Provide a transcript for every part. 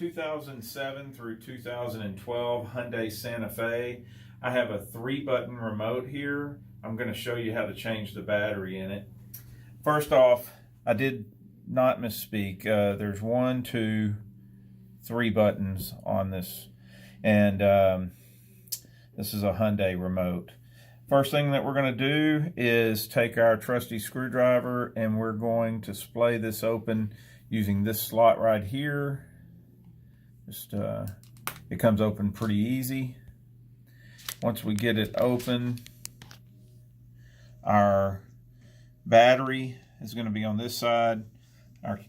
2007 through 2012 Hyundai Santa Fe. I have a 3-button remote here. I'm going to show you how to change the battery in it. First off, I did not misspeak. There's 1, 2, 3 buttons on this, and this is a Hyundai remote. First thing that we're going to do is take our trusty screwdriver, and we're going to splay this open using this slot right here. Just it comes open pretty easy. Once we get it open, our battery is going to be on this side. Our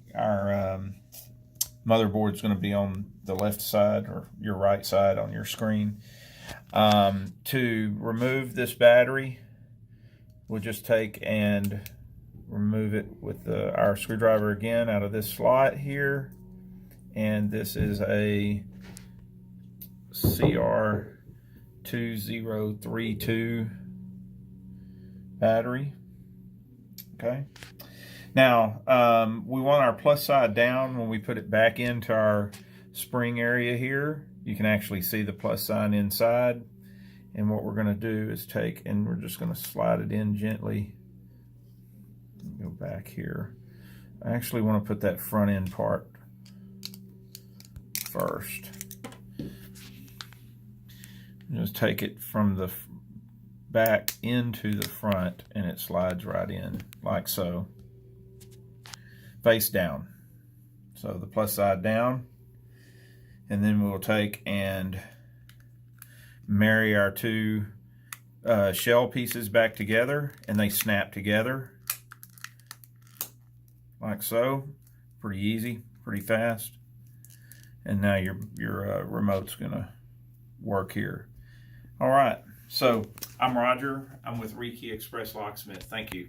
motherboard is going to be on the left side, or your right side on your screen. To remove this battery, we'll just take and remove it with our screwdriver again out of this slot here. And this is a CR2032 battery. Okay. Now, we want our plus side down. When we put it back into our spring area here, you can actually see the plus sign inside. And what we're going to do is take, and we're just going to slide it in gently. Go back here. I actually want to put that front end part first. Just take it from the back into the front, and it slides right in like so, face down. So the plus side down, and then we'll take and marry our two shell pieces back together, and they snap together like so. Pretty easy, pretty fast. And now your remote's gonna work here. All right, so I'm Roger. I'm with Rekey Express Locksmith. Thank you.